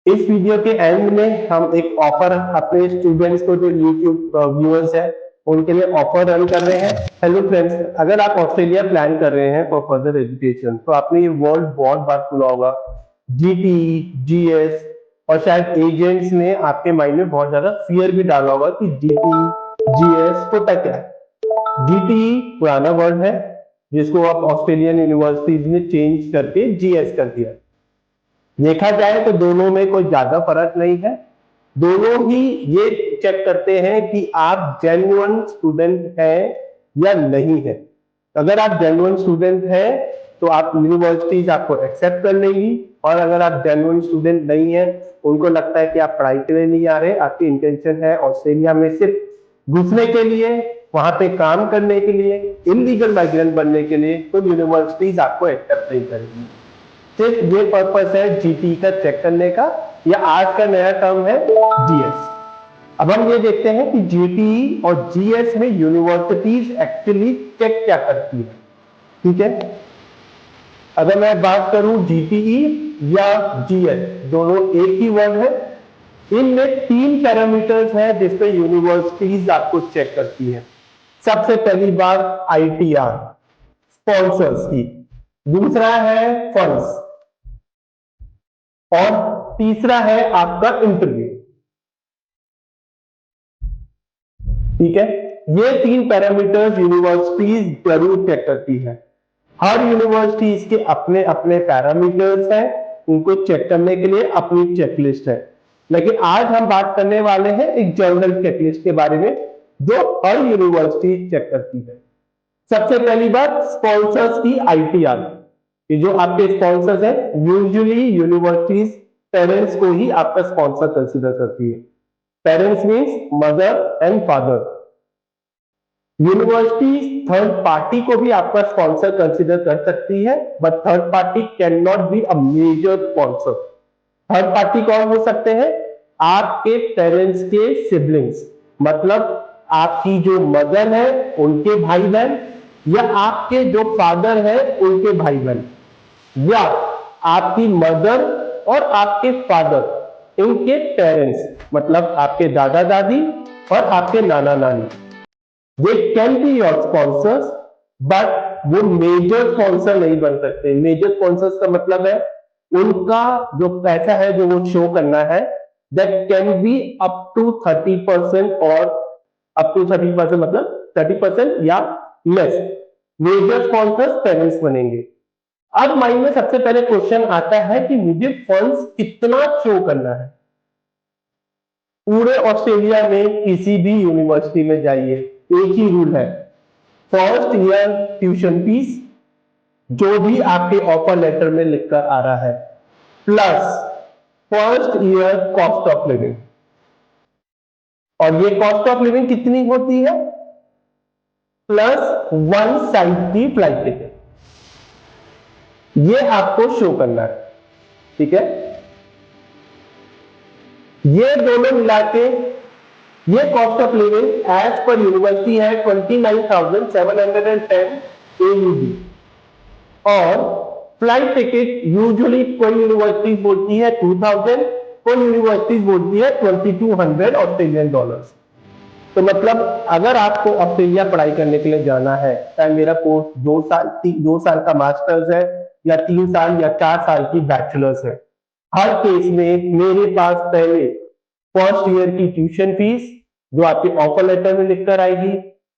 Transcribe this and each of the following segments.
इस वीडियो के एंड में हम एक ऑफर अपने स्टूडेंट्स को, जो यूट्यूब व्यूअर्स हैं, उनके लिए ऑफर रन कर रहे हैं। हेलो फ्रेंड्स, अगर आप ऑस्ट्रेलिया प्लान कर रहे हैं फॉर फर्दर एजुकेशन, तो आपने ये वर्ड बहुत बार सुना होगा, जीटीई, जीएस, और शायद एजेंट्स ने आपके माइंड में बहुत ज्यादा फियर भी डाला होगा कि जीटीई, जीएस होता क्या है। जीटीई पुराना वर्ड है जिसको आप ऑस्ट्रेलियन यूनिवर्सिटीज ने चेंज करके जीएस कर दिया। देखा जाए तो दोनों में कोई ज्यादा फर्क नहीं है। दोनों ही ये चेक करते हैं कि आप जेन्युइन स्टूडेंट हैं या नहीं है। अगर आप जेन्युइन स्टूडेंट हैं तो आप यूनिवर्सिटीज आपको एक्सेप्ट कर लेंगी, और अगर आप जेन्युइन स्टूडेंट नहीं है, उनको लगता है कि आप पढ़ाई के लिए नहीं आ रहे, आपकी इंटेंशन है ऑस्ट्रेलिया में सिर्फ घुसने के लिए, वहां पे काम करने के लिए, इलीगल माइग्रेंट बनने के लिए, तो यूनिवर्सिटीज आपको एक्सेप्ट नहीं करेंगी। सिर्फ ये पर्पस है जीटी का चेक करने का, या आज का नया टर्म है जीएस। अब हम ये देखते हैं कि जीटी और जीएस में यूनिवर्सिटीज एक्चुअली चेक क्या करती है। ठीक है, अगर मैं बात करूं जीटीई या जीएस, दोनों एक ही वर्ड है। इनमें 3 पैरामीटर्स हैं जिसपे यूनिवर्सिटीज आपको चेक करती है। सबसे पहली बात आईटीआर, स्पॉन्सर्स की, दूसरा है फंड्स, और तीसरा है आपका इंटरव्यू। ठीक है, ये 3 पैरामीटर्स यूनिवर्सिटीज जरूर चेक करती है। हर यूनिवर्सिटीज के अपने अपने पैरामीटर्स हैं, उनको चेक करने के लिए अपनी चेकलिस्ट है। लेकिन आज हम बात करने वाले हैं एक जनरल चेकलिस्ट के बारे में जो हर यूनिवर्सिटी चेक करती है। सबसे पहली बात, स्पॉन्सर्स की आईटीआर। ये जो आपके स्पॉन्सर्स हैं, यूजुअली यूनिवर्सिटीज पेरेंट्स को ही आपका स्पॉन्सर कंसीडर करती है। Parents means mother and father. University third party को भी आपका स्पॉन्सर कंसीडर कर सकती है, but third party can not be a major sponsor. Third party कौन हो सकते हैं? आपके पेरेंट्स के सिबलिंग्स, मतलब आपकी जो मदर है उनके भाई बहन, या आपके जो फादर है उनके भाई बहन, या आपकी मदर और आपके फादर इनके पेरेंट्स, मतलब आपके दादा दादी और आपके नाना नानी। They can be your sponsors, but वो मेजर स्पॉन्सर नहीं बन सकते। मेजर स्पॉन्सर्स का मतलब है उनका जो पैसा है जो वो शो करना है, that can be up to 30%, और अप टू 30% मतलब 30% या लेस। मेजर स्पॉन्सर्स पेरेंट्स बनेंगे। अब माइंड में सबसे पहले क्वेश्चन आता है कि मुझे फंड्स कितना शो करना है। पूरे ऑस्ट्रेलिया में किसी भी यूनिवर्सिटी में जाइए, एक ही रूल है, फर्स्ट ईयर ट्यूशन फीस जो भी आपके ऑफर लेटर में लिखकर आ रहा है, plus first year cost of living. और ये कॉस्ट ऑफ लिविंग कितनी होती है? प्लस 1 साइड की फ्लाइट टिकट, ये आपको शो करना है। ठीक है, ये दोनों मिला के ये cost of living as per university है 29,710 AUD, और फ्लाइट टिकट यूजुअली कोई यूनिवर्सिटी बोलती है 2000, कोई यूनिवर्सिटी बोलती है 2200 ऑस्ट्रेलियन डॉलर्स। तो मतलब अगर आपको ऑस्ट्रेलिया पढ़ाई करने के लिए जाना है, चाहे मेरा कोर्स 2 साल का मास्टर्स है, या 3 साल या 4 साल की बैचलर्स है, हर केस में मेरे पास पहले फर्स्ट ईयर की ट्यूशन फीस जो आपके ऑफर लेटर में लिखकर आएगी,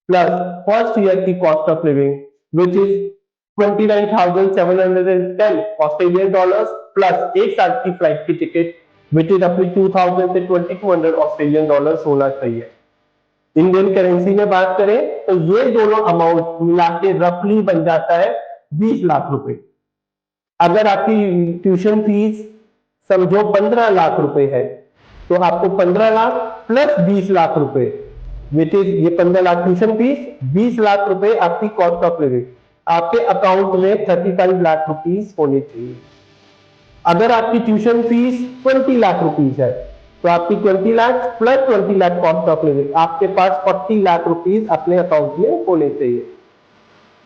प्लस फर्स्ट ईयर की cost of living which is 29,710 Australian dollars, plus 1 साल की फ्लाइट की टिकट विच इज अपनी 2000 से 2200 ऑस्ट्रेलियन डॉलर्स होना चाहिए। इंडियन करेंसी में बात करें तो ये दोनों अमाउंट मिला के रफली बन जाता है 20 लाख रुपए। अगर आपकी ट्यूशन फीस समझो 15 लाख रुपए है, तो आपको 15 लाख प्लस 20 लाख रुपए, विच इज ये 15 लाख ट्यूशन फीस, 20 लाख रुपए आपकी कॉस्ट ऑफ लिविंग, आपके अकाउंट में 35 लाख रुपीस होने चाहिए। अगर आपकी ट्यूशन फीस 20 लाख रुपीस है, तो आपकी 20 lakh plus 20 lakh cost of living, आपके पास 40 लाख रुपीस अपने अकाउंट में होने चाहिए।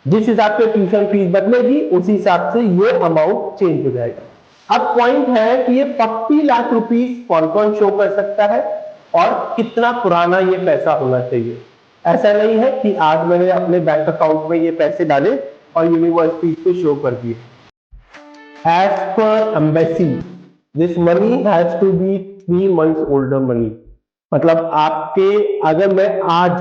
जिस हिसाब से ट्यूशन फीस बदलेगी उसी हिसाब से ये अमाउंट चेंज हो जाएगा। अब पॉइंट है कि ये 40 लाख रुपीस कौन कौन शो कर सकता है और कितना पुराना ये पैसा होना चाहिए। ऐसा नहीं है कि आज मैंने अपने बैंक अकाउंट में ये पैसे डाले और यूनिवर्सिटी को शो कर दिए। As per embassy this money has to be 3 months older money. मतलब आपके अगर मैं आज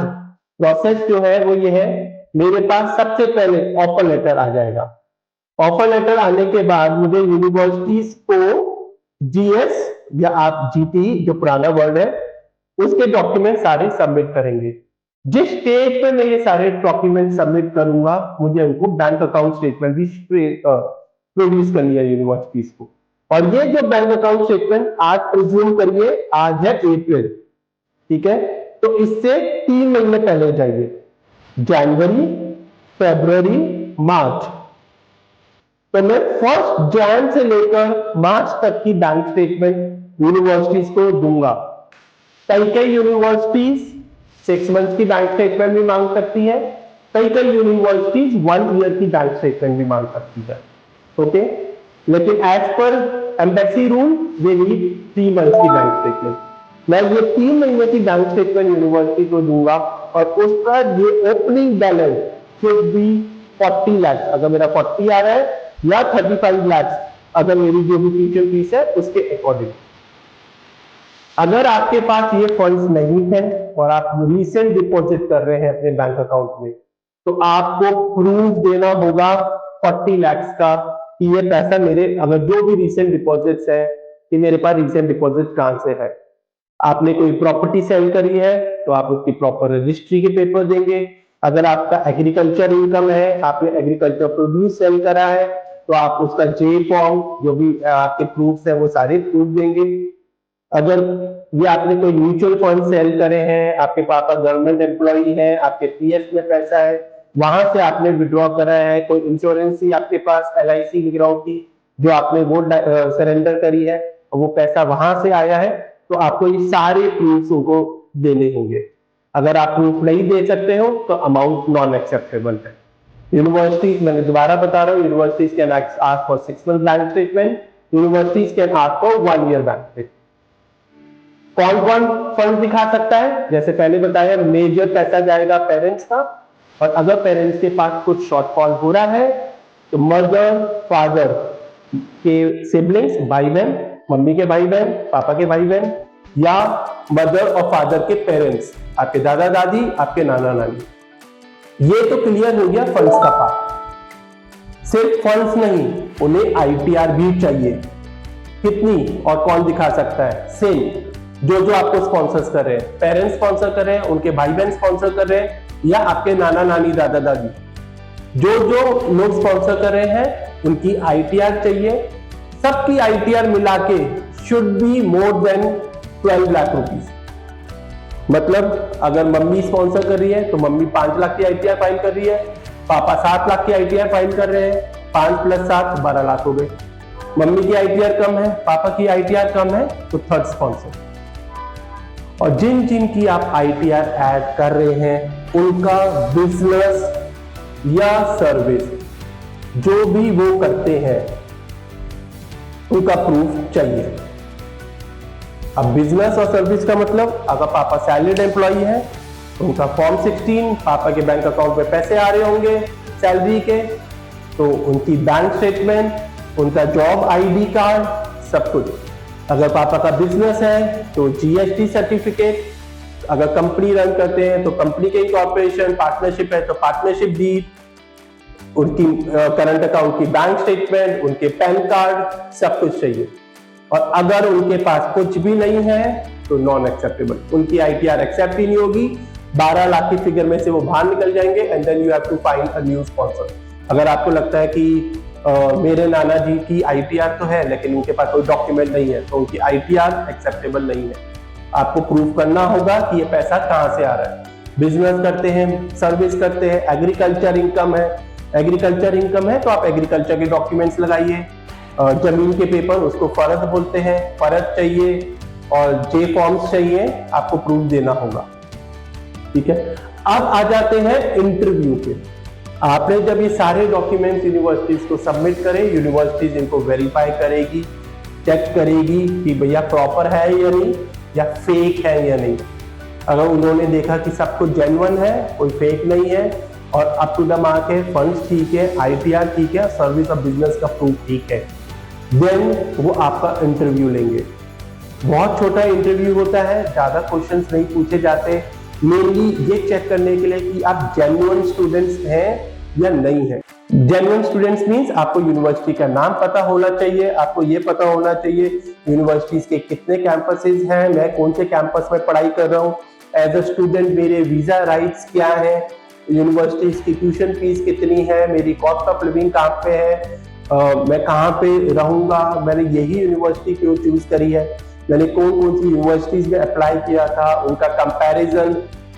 प्रोसेस जो है वो ये है, मेरे पास सबसे पहले ऑफर लेटर आ जाएगा। ऑफर लेटर आने के बाद मुझे यूनिवर्सिटीज को जीएस या आप जीटी जो पुराना वर्ड है उसके डॉक्यूमेंट सारे सबमिट करेंगे। जिस स्टेज पे मैं ये सारे डॉक्यूमेंट सबमिट करूंगा मुझे उनको बैंक अकाउंट स्टेटमेंट भी प्रोड्यूस करनी है यूनिवर्सिटीज को। और ये जो बैंक अकाउंट स्टेटमेंट आज प्रिज्यूम करिए आज है अप्रैल, ठीक है, तो इससे 3 महीने पहले जाइए, जनवरी, फरवरी, मार्च। तो मैं 1 जनवरी से लेकर मार्च तक की बैंक स्टेटमेंट यूनिवर्सिटीज को दूंगा। कई यूनिवर्सिटीज 6 months की बैंक स्टेटमेंट भी मांग सकती है, कई यूनिवर्सिटीज 1 year की बैंक स्टेटमेंट भी मांग सकती है। ओके, लेकिन एज पर एम्बेसी रूल वे नीड 3 months की बैंक स्टेटमेंट। मैं ये 3 महीने की बैंक स्टेटमेंट यूनिवर्सिटी को दूंगा और उसका ये opening balance should be 40 lakh अगर मेरा 40 आ रहा है, या 35 लाख अगर मेरी जो भी ट्यूशन फीस है उसके अकॉर्डिंग। अगर आपके पास ये फंड्स नहीं है और आप रिसेंट डिपॉजिट कर रहे हैं अपने बैंक अकाउंट में, तो आपको प्रूफ देना होगा 40 लाख का कि ये पैसा मेरे, अगर जो भी रिसेंट डिपॉजिट्स है कि मेरे पास रिसेंट डिपॉजिट कहां से है। आपने कोई प्रॉपर्टी सेल करी है तो आप उसकी प्रॉपर रजिस्ट्री के पेपर देंगे। अगर आपका एग्रीकल्चर इनकम है, आपने एग्रीकल्चर प्रोड्यूस सेल करा है, तो आप उसका जे फॉर्म जो भी आपके प्रूफ्स है वो सारे प्रूफ देंगे। अगर ये आपने कोई म्यूचुअल फंड सेल करे हैं, आपके पापा गवर्नमेंट एम्प्लॉई है, आपके पीएफ में पैसा है, वहां से आपने विड्रॉ करा है, कोई इंश्योरेंस ही आपके पास एलआईसी वगैरह की जो आपने वो सरेंडर करी है और वो पैसा वहां से आया है, तो आपको ये सारे प्रूफ्स उनको देने होंगे। अगर आप प्रूफ नहीं दे सकते हो तो अमाउंट नॉन एक्सेप्टेबल है। यूनिवर्सिटी, मैंने दोबारा बता रहा हूँ, universities can ask for 6 months bank statement, universities can ask for 1 year bank statement. कौन कौन फंड दिखा सकता है? जैसे पहले बताया, मेजर पैसा जाएगा पेरेंट्स का, और अगर पेरेंट्स के पास कुछ शॉर्टफॉल हो रहा है तो मदर फादर के सिबलिंग्स, भाई बहन, मम्मी के भाई बहन, पापा के भाई बहन, या मदर और फादर के पेरेंट्स, आपके दादा दादी, आपके नाना नानी। ये तो क्लियर हो गया फंड्स का पार्ट। सिर्फ फंड्स नहीं, उन्हें आईटीआर भी चाहिए। कितनी और कौन दिखा सकता है? सेम जो आपको स्पॉन्सर्स कर रहे हैं, पेरेंट्स स्पॉन्सर कर रहे हैं, उनके भाई बहन स्पॉन्सर कर रहे हैं, या आपके नाना नानी दादा दादी, जो लोग स्पॉन्सर कर रहे हैं उनकी आईटीआर चाहिए। सबकी आईटीआर मिला के should be more than 12 lakh rupees. मतलब अगर मम्मी स्पॉन्सर कर रही है तो मम्मी 5 लाख की आईटीआर फाइल कर रही है, पापा 7 लाख की आईटीआर फाइल कर रहे हैं, 5 + 7 12 लाख हो गए। मम्मी की आईटीआर कम है, पापा की आईटीआर कम है, तो थर्ड स्पॉन्सर। और जिन जिन की आप आईटीआर ऐड कर रहे हैं उनका बिजनेस या सर्विस जो भी वो करते हैं उनका प्रूफ चाहिए। अब बिजनेस और सर्विस का मतलब, अगर पापा सैलरीड एम्प्लॉई है तो उनका फॉर्म 16, पापा के बैंक अकाउंट में पैसे आ रहे होंगे सैलरी के, तो उनकी बैंक स्टेटमेंट, उनका जॉब आईडी कार्ड, सब कुछ। अगर पापा का बिजनेस है तो जीएसटी सर्टिफिकेट, अगर कंपनी रन करते हैं तो कंपनी के इनकॉर्पोरेशन, पार्टनरशिप है तो पार्टनरशिप डीड, उनकी करंट अकाउंट की बैंक स्टेटमेंट, उनके पैन कार्ड, सब कुछ चाहिए। और अगर उनके पास कुछ भी नहीं है तो नॉन एक्सेप्टेबल, उनकी आईटीआर एक्सेप्ट ही नहीं होगी। 12 लाख की फिगर में से वो बाहर निकल जाएंगे and then you have to find a new sponsor. अगर आपको लगता है कि मेरे नाना जी की आईटीआर तो है लेकिन उनके पास कोई डॉक्यूमेंट नहीं है, तो उनकी आईटीआर एक्सेप्टेबल नहीं है। आपको प्रूफ करना होगा कि ये पैसा कहां से आ रहा है। बिजनेस करते हैं, सर्विस करते हैं, एग्रीकल्चर इनकम है तो आप एग्रीकल्चर के डॉक्यूमेंट्स लगाइए। जमीन के पेपर, उसको फर्द बोलते हैं, फर्द चाहिए और जे फॉर्म्स चाहिए, आपको प्रूफ देना होगा। ठीक है, अब आ जाते हैं इंटरव्यू पे। आपने जब ये सारे डॉक्यूमेंट्स यूनिवर्सिटीज को सबमिट करें, यूनिवर्सिटीज इनको वेरीफाई करेगी, चेक करेगी कि भैया प्रॉपर है या नहीं, या फेक है या नहीं। अगर उन्होंने देखा कि सब कुछ जेन्युइन है, कोई फेक नहीं है और अप टू द मार्क है, फंड्स ठीक है, ITR ठीक है, सर्विस ऑफ बिजनेस का प्रूफ ठीक है, देन वो आपका इंटरव्यू लेंगे। बहुत छोटा इंटरव्यू होता है, ज्यादा क्वेश्चंस नहीं पूछे जाते, मेनली ये चेक करने के लिए कि आप जेन्युइन स्टूडेंट्स हैं या नहीं है। जेन्युइन स्टूडेंट्स मींस आपको यूनिवर्सिटी का नाम पता होना चाहिए, आपको ये पता होना चाहिए यूनिवर्सिटीज के कितने कैंपसेस हैं, मैं कौन से कैंपस में पढ़ाई कर रहा हूँ, एज अ स्टूडेंट मेरे वीजा राइट्स क्या है, यूनिवर्सिटीज की ट्यूशन फीस कितनी है, मेरी कॉस्ट ऑफ लिविंग कहाँ पे है, मैं कहाँ पे रहूंगा, मैंने यही यूनिवर्सिटी क्यों चूज करी है, मैंने कौन कौन सी यूनिवर्सिटीज में अप्लाई किया था, उनका कंपैरिजन,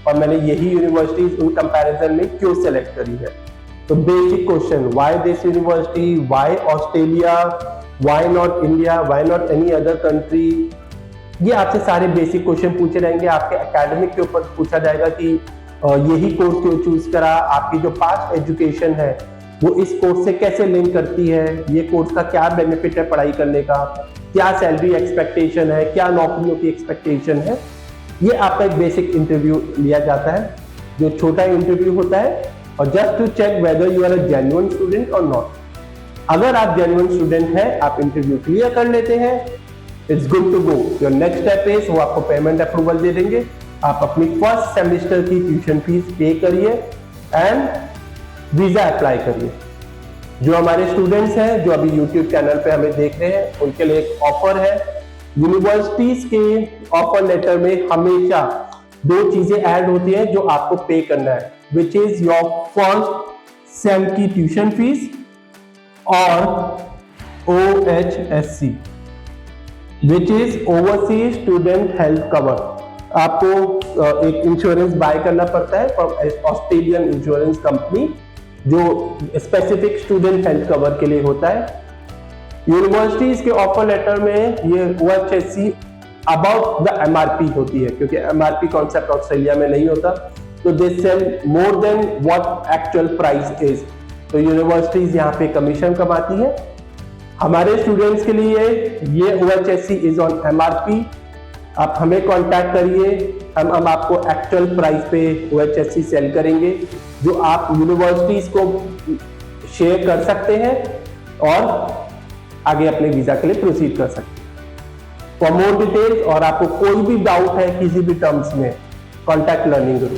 और मैंने यही यूनिवर्सिटीज उन कंपैरिजन में क्यों सेलेक्ट करी है। तो basic question, why this university, why Australia, why not India, why not any other country, ये आपसे सारे बेसिक क्वेश्चन पूछे जाएंगे। आपके एकेडमिक के ऊपर पूछा जाएगा कि यही कोर्स क्यों चूज करा, आपकी जो पास्ट एजुकेशन है वो इस कोर्स से कैसे लिंक करती है, ये कोर्स का क्या बेनिफिट है पढ़ाई करने का, क्या सैलरी एक्सपेक्टेशन है, क्या नौकरियों की एक्सपेक्टेशन है। ये आपका एक बेसिक इंटरव्यू लिया जाता है, जो छोटा इंटरव्यू होता है, और just to check whether you are a genuine student और नॉट। अगर आप जेन्युइन स्टूडेंट हैं, आप इंटरव्यू क्लियर कर लेते हैं, it's good to go. Your next step is वो आपको पेमेंट अप्रूवल दे देंगे, आप अपनी फर्स्ट सेमेस्टर की ट्यूशन फीस पे करिए एंड वीजा अप्लाई करिए। जो हमारे स्टूडेंट्स हैं जो अभी यूट्यूब चैनल पे हमें देख रहे हैं, उनके लिए एक ऑफर है। यूनिवर्सिटीज के ऑफर लेटर में हमेशा दो चीजें ऐड होती हैं जो आपको पे करना है, which is your first sem की ट्यूशन फीस और OHSC, which is overseas student health cover. आपको एक इंश्योरेंस बाय करना पड़ता है फ्रॉम ऑस्ट्रेलियन इंश्योरेंस कंपनी, जो स्पेसिफिक स्टूडेंट हेल्थ कवर के लिए होता है। यूनिवर्सिटीज के ऑफर लेटर में ये OHSC अबाउट द MRP होती है, क्योंकि MRP कॉन्सेप्ट ऑस्ट्रेलिया में नहीं होता, तो they sell more than what actual price is. तो यूनिवर्सिटीज यहाँ पे कमीशन कमाती है। हमारे स्टूडेंट्स के लिए ये OHSC इज ऑन MRP, आप हमें कांटेक्ट करिए, हम आपको एक्चुअल प्राइस पे OHSC सेल करेंगे, जो आप यूनिवर्सिटीज को शेयर कर सकते हैं और आगे अपने वीजा के लिए प्रोसीड कर सकते हैं। फॉर मोर डिटेल्स और आपको कोई भी डाउट है किसी भी टर्म्स में, कॉन्टैक्ट लर्निंग गुरु।